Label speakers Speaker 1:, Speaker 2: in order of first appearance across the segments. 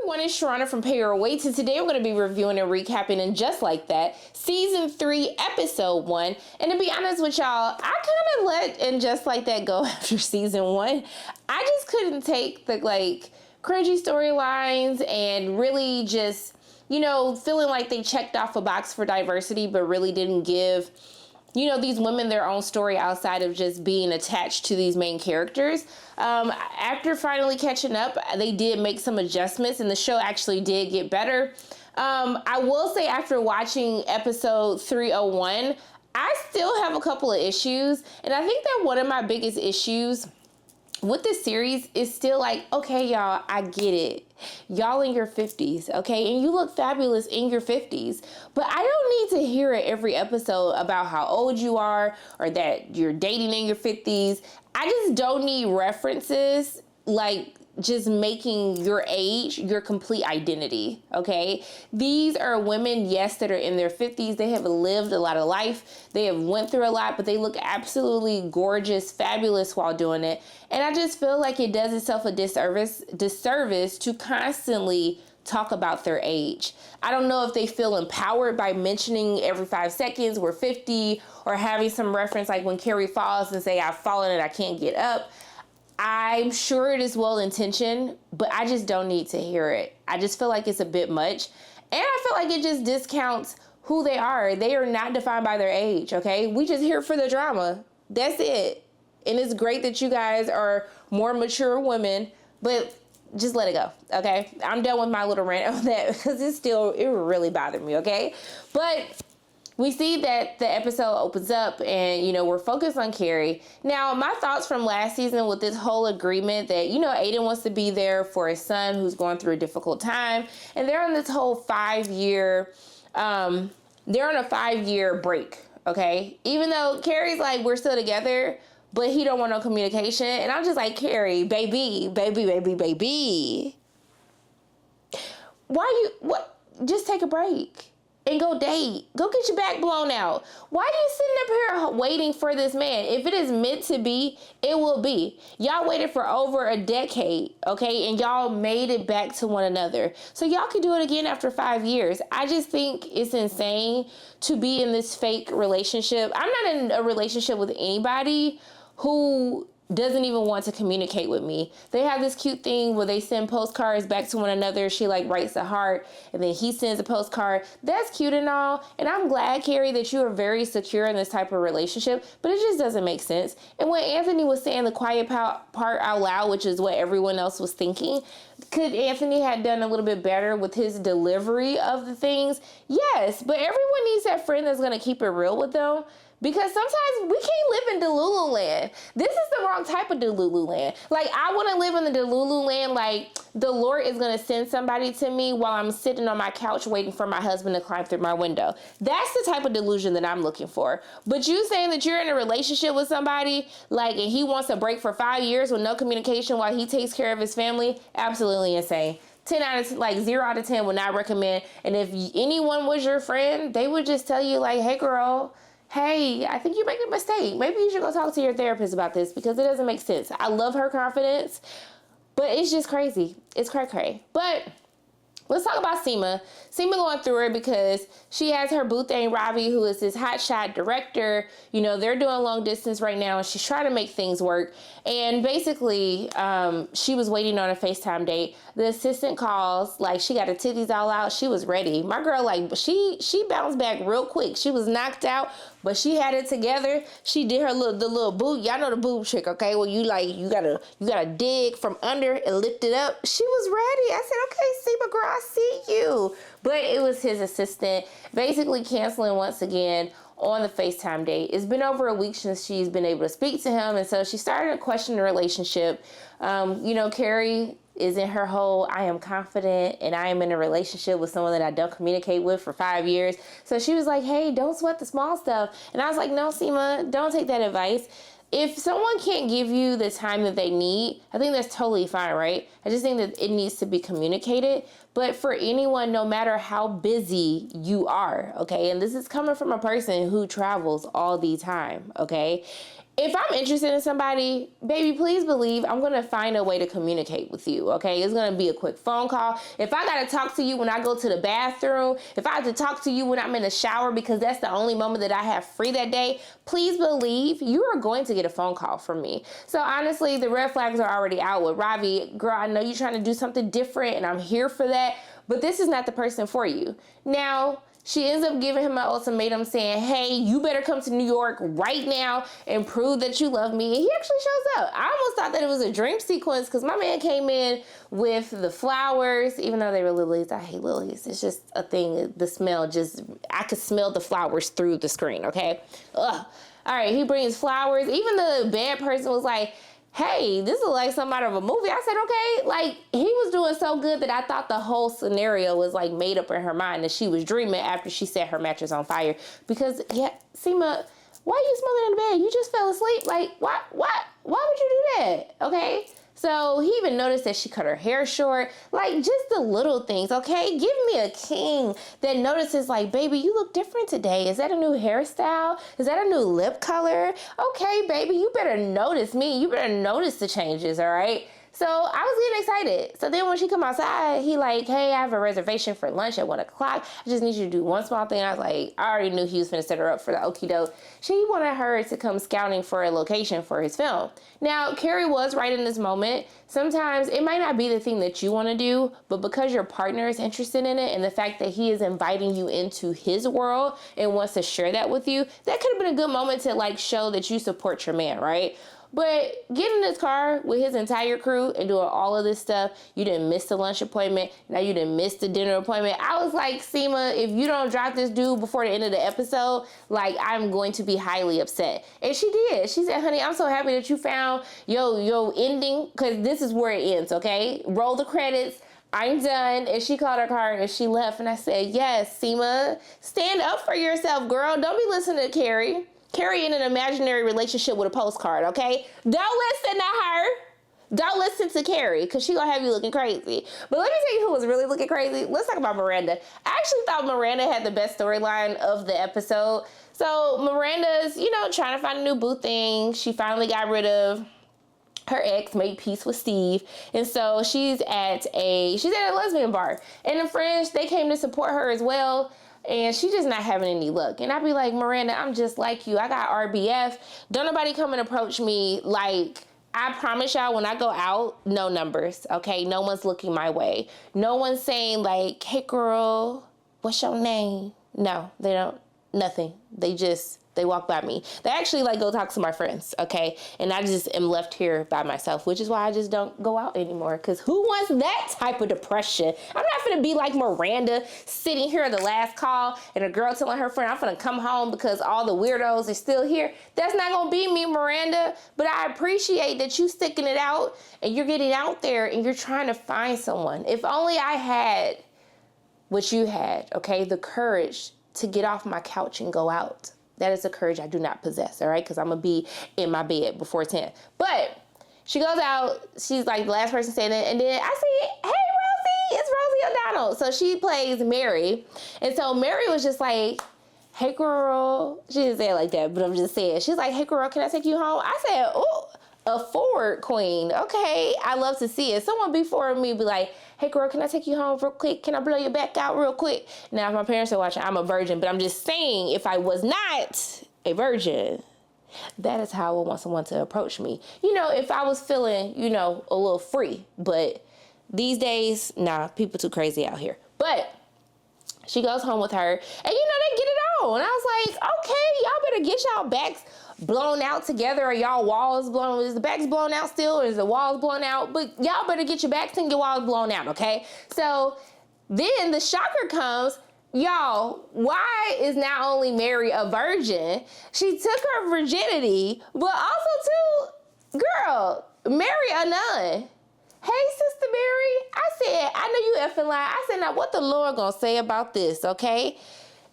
Speaker 1: everyone, it's Sharana from Pay Your Weights, and today we're going to be reviewing and recapping And Just Like That, Season 3, Episode 1. And to be honest with y'all, I kind of let And Just Like That go after Season 1. I just couldn't take the, cringy storylines and really just, feeling like they checked off a box for diversity, but really didn't give these women their own story outside of just being attached to these main characters. After finally catching up, they did make some adjustments and the show actually did get better. I will say after watching episode 301, I still have a couple of issues. And I think that one of my biggest issues with this series is still okay, y'all, I get it. Y'all in your 50s, okay? And you look fabulous in your 50s. But I don't need to hear it every episode about how old you are or that you're dating in your 50s. I just don't need references just making your age your complete identity, okay? These are women, yes, that are in their 50s. They have lived a lot of life. They have went through a lot, but they look absolutely gorgeous, fabulous while doing it. And I just feel like it does itself a disservice to constantly talk about their age. I don't know if they feel empowered by mentioning every 5 seconds we're 50 or having some reference like when Carrie falls and say, I've fallen and I can't get up. I'm sure it is well-intentioned, but I just don't need to hear it. I just feel like it's a bit much. And I feel like it just discounts who they are. They are not defined by their age, okay? We just here for the drama. That's it. And it's great that you guys are more mature women, but just let it go, okay? I'm done with my little rant on that because it really bothered me, okay? But we see that the episode opens up and, we're focused on Carrie. Now, my thoughts from last season with this whole agreement that, Aidan wants to be there for his son who's going through a difficult time. And they're on this whole 5-year, they're on a 5-year break, okay? Even though Carrie's we're still together, but he don't want no communication. And I'm just like, Carrie, baby. Just take a break. And go date. Go get your back blown out. Why are you sitting up here waiting for this man? If it is meant to be, it will be. Y'all waited for over a decade, okay? And y'all made it back to one another. So y'all can do it again after 5 years. I just think it's insane to be in this fake relationship. I'm not in a relationship with anybody who doesn't even want to communicate with me. They have this cute thing where they send postcards back to one another. She writes a heart and then he sends a postcard. That's cute and all. And I'm glad, Carrie, that you are very secure in this type of relationship, but it just doesn't make sense. And when Anthony was saying the quiet part out loud, which is what everyone else was thinking, could Anthony have done a little bit better with his delivery of the things? Yes, but everyone needs that friend that's going to keep it real with them. Because sometimes we can't live in Delulu land. This is the wrong type of Delulu land. I want to live in the Delulu land the Lord is going to send somebody to me while I'm sitting on my couch waiting for my husband to climb through my window. That's the type of delusion that I'm looking for. But you saying that you're in a relationship with somebody, and he wants a break for 5 years with no communication while he takes care of his family, absolutely insane. 0 out of 10 would not recommend. And if anyone was your friend, they would just tell you hey girl, hey, I think you're making a mistake. Maybe you should go talk to your therapist about this because it doesn't make sense. I love her confidence, but it's just crazy. It's cray-cray. But let's talk about Seema. Seema going through it because she has her boo thing, Ravi, who is this hotshot director. They're doing long distance right now, and she's trying to make things work. And basically, she was waiting on a FaceTime date. The assistant calls, she got her titties all out. She was ready. My girl, she bounced back real quick. She was knocked out, but she had it together. She did the little boob. Y'all know the boob trick, okay? Well, you gotta dig from under and lift it up. She was ready. I said, okay, Seema girl, I see you. But it was his assistant basically canceling once again on the FaceTime date. It's been over a week since she's been able to speak to him. And so she started to question the relationship. Carrie is in her whole, I am confident and I am in a relationship with someone that I don't communicate with for 5 years. So she was like, hey, don't sweat the small stuff. And I was like, no, Seema, don't take that advice. If someone can't give you the time that they need, I think that's totally fine, right? I just think that it needs to be communicated. But for anyone, no matter how busy you are, okay, and this is coming from a person who travels all the time, okay? if I'm interested in somebody, baby, please believe I'm going to find a way to communicate with you, okay? It's going to be a quick phone call. If I got to talk to you when I go to the bathroom, if I have to talk to you when I'm in the shower because that's the only moment that I have free that day, please believe you are going to get a phone call from me. So honestly, the red flags are already out with Ravi. Girl, I know you're trying to do something different and I'm here for that, but this is not the person for you. Now, she ends up giving him an ultimatum saying, hey, you better come to New York right now and prove that you love me. And he actually shows up. I almost thought that it was a dream sequence because my man came in with the flowers, even though they were lilies. I hate lilies. It's just a thing. The smell I could smell the flowers through the screen, okay? Ugh. All right, he brings flowers. Even the bad person was like, hey, this is like something out of a movie. I said, okay. Like, he was doing so good that I thought the whole scenario was like made up in her mind that she was dreaming after she set her mattress on fire. Because, yeah, Seema, why are you smoking in the bed? You just fell asleep. Like, why would you do that? Okay. So he even noticed that she cut her hair short. Like, just the little things, okay? Give me a king that notices, like, baby, you look different today. Is that a new hairstyle? Is that a new lip color? Okay, baby, you better notice me. You better notice the changes, all right? So I was getting excited. So then when she come outside, he like, hey, I have a reservation for lunch at 1 o'clock. I just need you to do one small thing. I was like, I already knew he was finna set her up for the okie doke. She wanted her to come scouting for a location for his film. Now, Carrie was right in this moment. Sometimes it might not be the thing that you want to do, but because your partner is interested in it and the fact that he is inviting you into his world and wants to share that with you, that could have been a good moment to like show that you support your man, right? But getting in this car with his entire crew and doing all of this stuff, you didn't miss the lunch appointment. Now you didn't miss the dinner appointment. I was like, Seema, if you don't drop this dude before the end of the episode, like, I'm going to be highly upset. And she did. She said, honey, I'm so happy that you found your ending, because this is where it ends, okay? Roll the credits. I'm done. And she called her car and she left. And I said, yes, Seema, stand up for yourself, girl. Don't be listening to Carrie. Carrie in an imaginary relationship with a postcard, okay? Don't listen to her. Don't listen to Carrie, because she gonna have you looking crazy. But let me tell you who was really looking crazy. Let's talk about Miranda. I actually thought Miranda had the best storyline of the episode. So Miranda's, trying to find a new boo thing. She finally got rid of her ex, made peace with Steve. And so she's at a lesbian bar. And the friends, they came to support her as well. And she just not having any luck. And I'd be like, Miranda, I'm just like you. I got RBF. Don't nobody come and approach me. Like, I promise y'all, when I go out, no numbers, okay? No one's looking my way. No one's saying like, hey girl, what's your name? No, they don't, nothing. They walk by me. They actually like go talk to my friends, okay? And I just am left here by myself, which is why I just don't go out anymore. Because who wants that type of depression? I'm not gonna be like Miranda sitting here at the last call and a girl telling her friend, I'm gonna come home because all the weirdos are still here. That's not gonna be me, Miranda. But I appreciate that you sticking it out and you're getting out there and you're trying to find someone. If only I had what you had, okay? The courage to get off my couch and go out. That is a courage I do not possess, all right? Because I'm going to be in my bed before 10. But she goes out. She's like the last person saying it. And then I see, hey, Rosie, it's Rosie O'Donnell. So she plays Mary. And so Mary was just like, hey, girl. She didn't say it like that, but I'm just saying. She's like, hey, girl, can I take you home? I said, oh, a forward queen. Okay, I love to see it. Someone before me be like, hey girl, can I take you home real quick? Can I blow your back out real quick? Now, if my parents are watching, I'm a virgin, but I'm just saying, if I was not a virgin, that is how I would want someone to approach me. If I was feeling, a little free, but these days, nah, people too crazy out here. But she goes home with her, and they get it on. And I was like, okay, y'all better get y'all backs blown out together. Are y'all walls blown? Is the backs blown out still? Or is the walls blown out? But y'all better get your backs and your walls blown out, okay? So then the shocker comes. Y'all, why is not only Mary a virgin, she took her virginity, but also too, girl, Mary a nun. Hey, Sister Mary, I said, I know you effing lying. I said, now what the Lord gonna say about this, okay?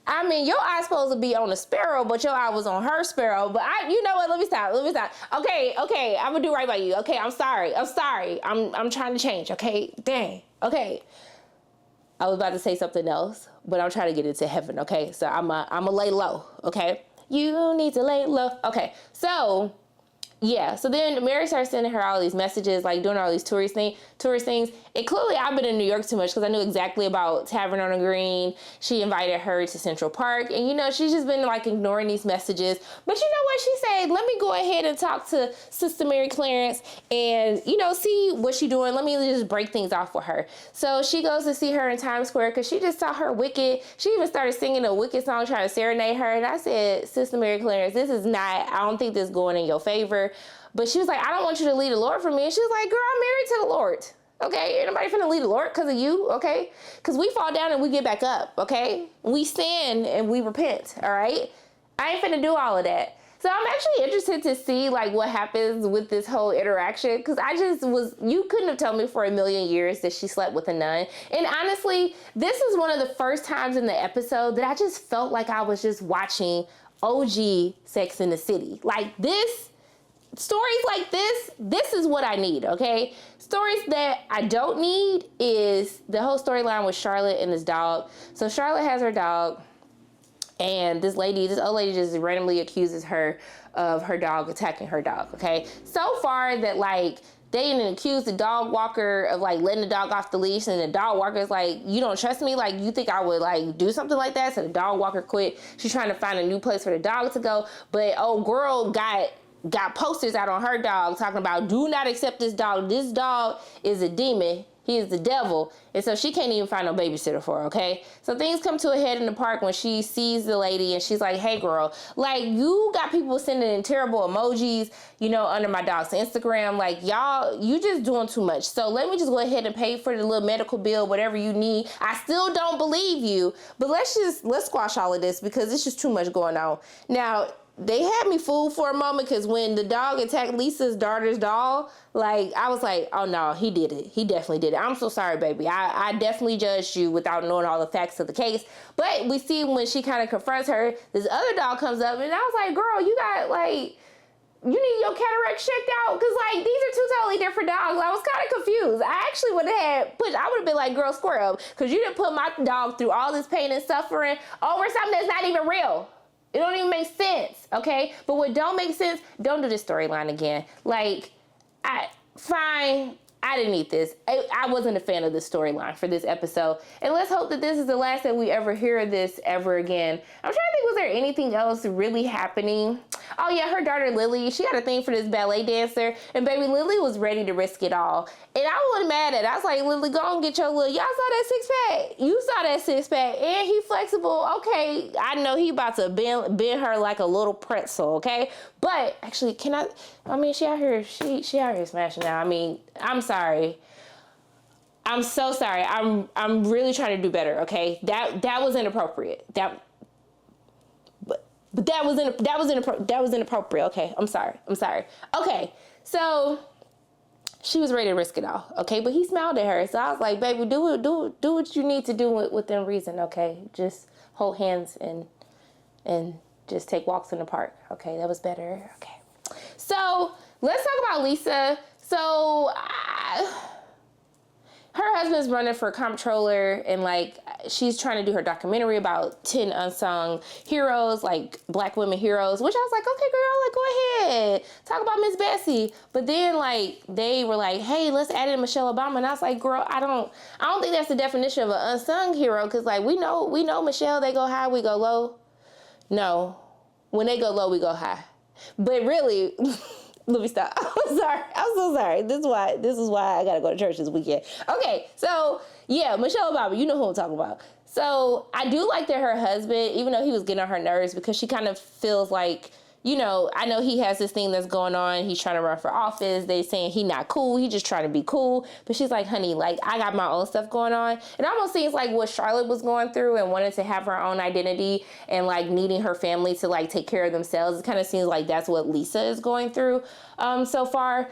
Speaker 1: I mean, your eye supposed to be on a sparrow, but your eye was on her sparrow. But you know what? Let me stop. Okay, I'm gonna do right by you. Okay, I'm sorry. I'm trying to change. Okay, dang. Okay. I was about to say something else, but I'm trying to get into heaven. Okay, so I'm a lay low. Okay, you need to lay low. Okay, so Yeah, so then Mary started sending her all these messages, like doing all these tourist things. And clearly I've been in New York too much because I knew exactly about Tavern on the Green. She invited her to Central Park. And, you know, she's just been like ignoring these messages. But you know what? She said, let me go ahead and talk to Sister Mary Clarence and, you know, see what she's doing. Let me just break things off with her. So she goes to see her in Times Square because she just saw her Wicked. She even started singing a Wicked song trying to serenade her. And I said, Sister Mary Clarence, this is not, I don't think this is going in your favor. But she was like, I don't want you to lead the Lord for me. And she was like, girl, I'm married to the Lord. Okay, ain't nobody finna lead the Lord because of you, okay? Because we fall down and we get back up, okay? We sin and we repent, all right? I ain't finna do all of that. So I'm actually interested to see like what happens with this whole interaction because you couldn't have told me for a million years that she slept with a nun. And honestly, this is one of the first times in the episode that I just felt like I was just watching OG Sex in the City. Like this, stories like this is what I need, okay? Stories that I don't need is the whole storyline with Charlotte and this dog. So Charlotte has her dog, and this old lady just randomly accuses her of her dog attacking her dog, okay? So far that like they didn't accuse the dog walker of like letting the dog off the leash, and the dog walker is like, you don't trust me? Like you think I would like do something like that? So the dog walker quit. She's trying to find a new place for the dog to go, but old girl got posters out on her dog talking about do not accept this dog. This dog is a demon. He is the devil. And so she can't even find no babysitter for her, okay? So things come to a head in the park when she sees the lady and she's like, hey girl, like you got people sending in terrible emojis, you know, under my dog's Instagram. Like y'all, you just doing too much. So let me just go ahead and pay for the little medical bill, whatever you need. I still don't believe you, but let's squash all of this because it's just too much going on. Now, they had me fooled for a moment because when the dog attacked Lisa's daughter's doll, like, I was like, oh no, he did it. He definitely did it. I'm so sorry, baby. I definitely judged you without knowing all the facts of the case. But we see when she kind of confronts her, this other dog comes up and I was like, girl, you got like, you need your cataract checked out? Because like, these are two totally different dogs. I was kind of confused. I actually would have been like, girl, square up. Because you didn't put my dog through all this pain and suffering over something that's not even real. It don't even make sense, okay? But what don't make sense, don't do this storyline again. Like, fine, I didn't need this. I wasn't a fan of this storyline for this episode. And let's hope that this is the last that we ever hear of this ever again. I'm trying to think, was there anything else really happening? Oh yeah, her daughter Lily, she had a thing for this ballet dancer. And baby Lily was ready to risk it all. And I wasn't mad at it. I was like, Lily, go and get your little, y'all saw that six pack? You saw that six pack and he flexible. Okay, I know he about to bend her like a little pretzel, okay? But actually, she out here smashing now. I mean, I'm sorry. I'm so sorry. I'm really trying to do better, okay? That was inappropriate. But that was inappropriate. Okay, I'm sorry. Okay, so she was ready to risk it all. Okay, but he smiled at her, so I was like, baby, do what you need to do within reason. Okay, just hold hands and just take walks in the park. Okay, that was better. Okay, so let's talk about Lisa. So her husband's running for comptroller, and like she's trying to do her documentary about 10 unsung heroes, like black women heroes, which I was like, okay girl, like go ahead, talk about Miss Bessie. But then like they were like, hey, let's add in Michelle Obama, and I was like, girl, I don't think that's the definition of an unsung hero, because like we know Michelle, they go high, we go low. No, when they go low, we go high. But really, let me stop. I'm so sorry. This is why I gotta go to church this weekend. Okay, so yeah, Michelle Obama, you know who I'm talking about. So I do like that her husband, even though he was getting on her nerves, because she kind of feels like, you know, I know he has this thing that's going on. He's trying to run for office. They saying he not cool. He just trying to be cool. But she's like, honey, like I got my own stuff going on. It almost seems like what Charlotte was going through and wanted to have her own identity and like needing her family to like take care of themselves. It kind of seems like that's what Lisa is going through so far.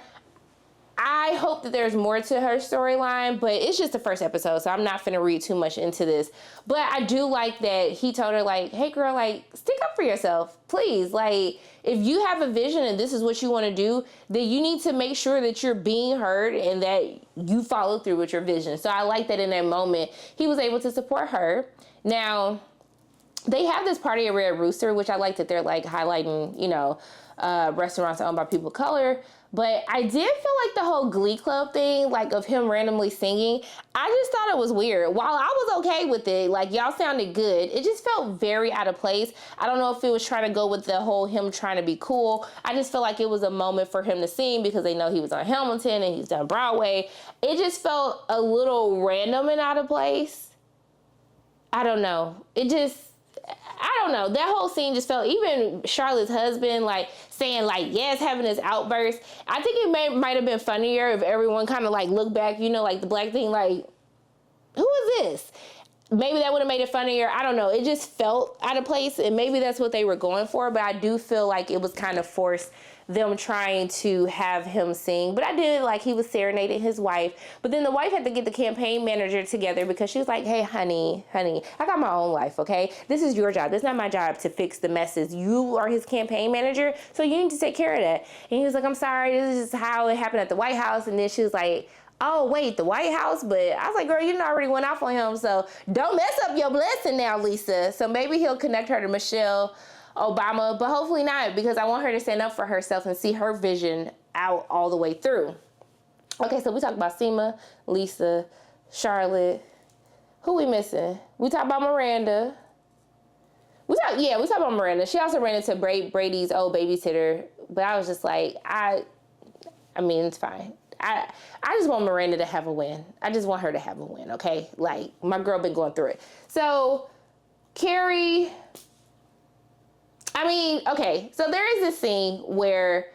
Speaker 1: I hope that there's more to her storyline, but it's just the first episode, so I'm not finna read too much into this. But I do like that he told her, like, hey girl, like, stick up for yourself, please. Like, if you have a vision and this is what you want to do, then you need to make sure that you're being heard and that you follow through with your vision. So I like that in that moment, he was able to support her. Now, they have this party at Red Rooster, which I like that they're like highlighting, restaurants owned by people of color. But I did feel like the whole Glee Club thing, like of him randomly singing, I just thought it was weird. While I was okay with it, like y'all sounded good, it just felt very out of place. I don't know if it was trying to go with the whole him trying to be cool. I just felt like it was a moment for him to sing because they know he was on Hamilton and he's done Broadway. It just felt a little random and out of place. I don't know. I don't know. That whole scene just felt, even Charlotte's husband, like, saying, like, yes, having this outburst. I think it might have been funnier if everyone kind of, like, looked back, like the black thing, like, who is this? Maybe that would have made it funnier. I don't know. It just felt out of place, and maybe that's what they were going for, but I do feel like it was kind of forced, them trying to have him sing. But I did like he was serenading his wife. But then the wife had to get the campaign manager together because she was like, hey, honey, I got my own life, okay? This is your job. This is not my job to fix the messes. You are his campaign manager, so you need to take care of that. And he was like, I'm sorry, this is just how it happened at the White House. And then she was like, oh, wait, the White House? But I was like, girl, you already went off on him, so don't mess up your blessing now, Lisa. So maybe he'll connect her to Michelle Obama, but hopefully not, because I want her to stand up for herself and see her vision out all the way through. Okay, so we talked about Seema, Lisa, Charlotte. Who we missing? We talked about Miranda. We talked about Miranda. She also ran into Brady's old babysitter, but I was just like, I mean, it's fine. I just want Miranda to have a win. I just want her to have a win, okay? Like, my girl been going through it. So, Carrie, okay, so there is this scene where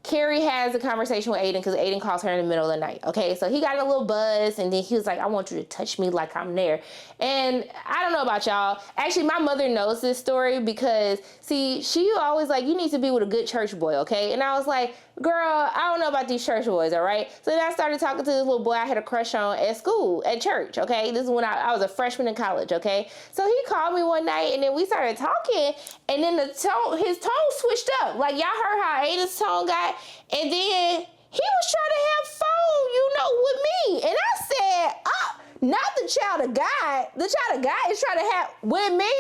Speaker 1: Carrie has a conversation with Aidan because Aidan calls her in the middle of the night, okay? So he got a little buzz, and then he was like, I want you to touch me like I'm there. And I don't know about y'all. Actually, my mother knows this story because, see, she always like, you need to be with a good church boy, okay? And I was like, girl, I don't know about these church boys, all right? So then I started talking to this little boy I had a crush on at school, at church, okay? This is when I was a freshman in college, okay? So he called me one night, and then we started talking, and then his tone switched up. Like, y'all heard how Aidan's tone got, and then he was trying to have fun, with me. And I said, not the child of God. The child of God is trying to have with me.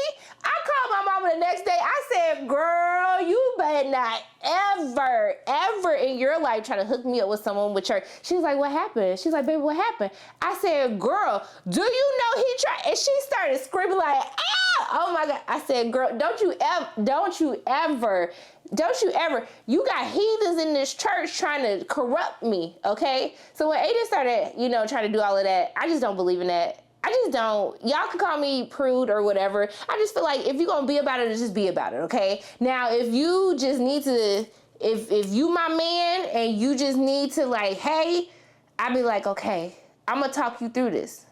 Speaker 1: I called my mama the next day. I said, girl, you better not ever in your life try to hook me up with someone with church. She was like, what happened? She's like, baby, what happened? I said, girl, do you know he tried? And she started screaming like, oh my God. I said, girl, don't you ever, you got heathens in this church trying to corrupt me, okay? So when Aidan started, trying to do all of that, I just don't believe in that. I just don't. Y'all can call me prude or whatever. I just feel like if you're going to be about it, just be about it, okay? Now, if you just need to, if you my man and you just need to like, hey, I'd be like, okay, I'm going to talk you through this.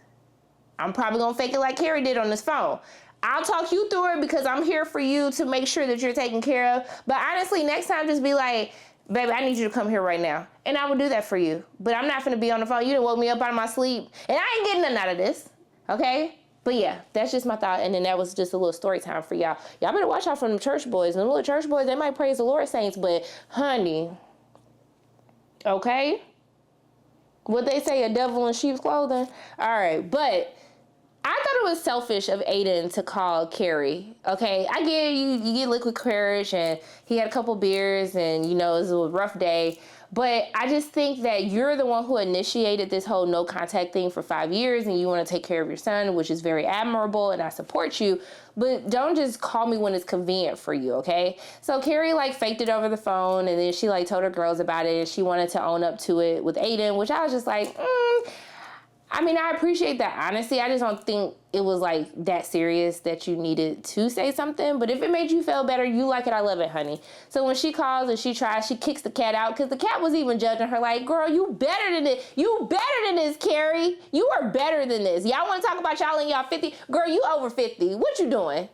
Speaker 1: I'm probably going to fake it like Carrie did on this phone. I'll talk you through it because I'm here for you to make sure that you're taken care of. But honestly, next time, just be like, baby, I need you to come here right now. And I will do that for you. But I'm not going to be on the phone. You done woke me up out of my sleep. And I ain't getting nothing out of this. Okay? But yeah, that's just my thought. And then that was just a little story time for y'all. Y'all better watch out for them church boys. And the little church boys, they might praise the Lord, saints. But honey, okay? What they say, a devil in sheep's clothing? All right. But I thought it was selfish of Aidan to call Carrie, okay? I get you get liquid courage, and he had a couple beers, and, it was a rough day. But I just think that you're the one who initiated this whole no contact thing for 5 years, and you want to take care of your son, which is very admirable, and I support you. But don't just call me when it's convenient for you, okay? So Carrie, faked it over the phone, and then she, told her girls about it, and she wanted to own up to it with Aidan, which I was just like, I appreciate that honesty. I just don't think it was that serious that you needed to say something. But if it made you feel better, you like it, I love it, honey. So when she calls and she tries, she kicks the cat out because the cat was even judging her like, girl, you better than this. You better than this, Carrie. You are better than this. Y'all want to talk about y'all in y'all 50? Girl, you over 50. What you doing?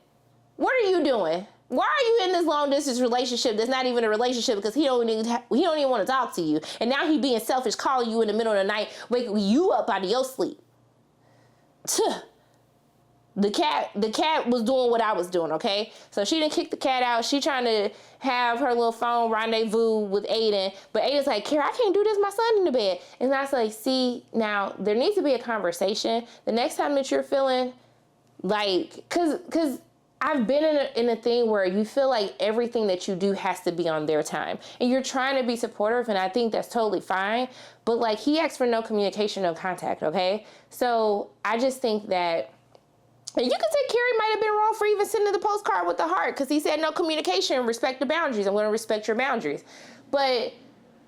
Speaker 1: What are you doing? Why are you in this long distance relationship that's not even a relationship because he don't even want to talk to you. And now he being selfish, calling you in the middle of the night, waking you up out of your sleep. The cat was doing what I was doing, okay? So she didn't kick the cat out. She trying to have her little phone rendezvous with Aidan. But Aidan's like, Carrie, I can't do this. My son in the bed. And I was like, see, now there needs to be a conversation. The next time that you're feeling because I've been in a thing where you feel like everything that you do has to be on their time. And you're trying to be supportive, and I think that's totally fine. But like, he asked for no communication, no contact, okay? So I just think that, and you could say Carrie might have been wrong for even sending the postcard with the heart, because he said no communication, respect the boundaries. I'm going to respect your boundaries. But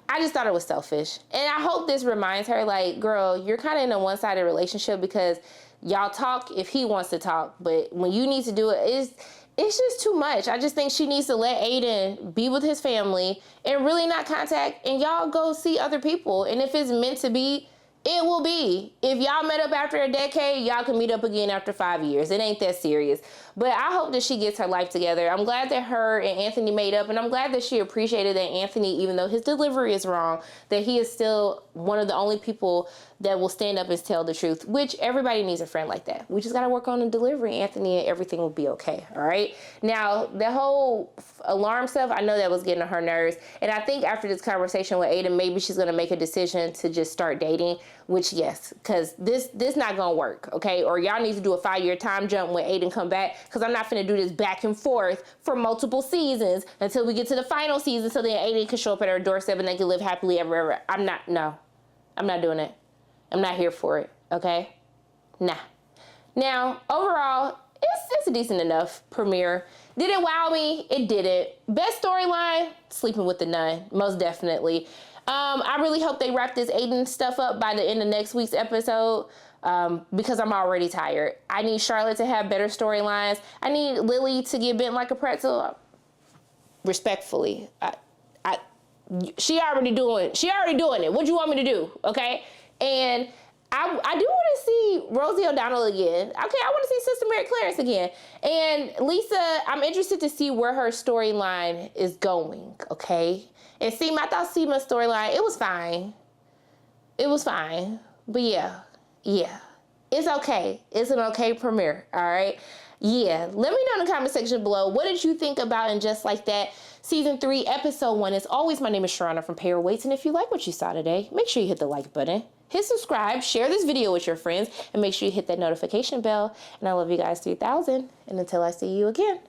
Speaker 1: I just thought it was selfish. And I hope this reminds her, like, girl, you're kind of in a one-sided relationship because y'all talk if he wants to talk. But when you need to do it, it's just too much. I just think she needs to let Aidan be with his family and really not contact, and y'all go see other people. And if it's meant to be, it will be. If y'all met up after a decade, y'all can meet up again after 5 years. It ain't that serious. But I hope that she gets her life together. I'm glad that her and Anthony made up, and I'm glad that she appreciated that Anthony, even though his delivery is wrong, that he is still one of the only people that will stand up and tell the truth, which everybody needs a friend like that. We just got to work on the delivery, Anthony, and everything will be okay, all right? Now, the whole alarm stuff, I know that was getting on her nerves, and I think after this conversation with Aidan, maybe she's going to make a decision to just start dating, which, yes, because this not going to work, okay? Or y'all need to do a 5-year time jump when Aidan come back, because I'm not finna do this back and forth for multiple seasons until we get to the final season, so then Aidan can show up at her doorstep and they can live happily ever. I'm not doing it. I'm not here for it, okay? Nah. Now, overall, it's a decent enough premiere. Did it wow me? It didn't. Best storyline? Sleeping with the Nun, most definitely. I really hope they wrap this Aidan stuff up by the end of next week's episode, because I'm already tired. I need Charlotte to have better storylines. I need Lily to get bent like a pretzel. Respectfully, she already doing it. What do you want me to do? Okay. And I do want to see Rosie O'Donnell again. Okay, I want to see Sister Mary Clarence again. And Lisa, I'm interested to see where her storyline is going, okay? And Seema, I thought Seema's storyline, it was fine. It was fine. But yeah. It's okay. It's an okay premiere, all right? Yeah, let me know in the comment section below, what did you think about And Just Like That Season 3, Episode 1? As always, my name is Sharana from Pay Your Weights, and if you like what you saw today, make sure you hit the like button, hit subscribe, share this video with your friends, and make sure you hit that notification bell. And I love you guys 3000, and until I see you again,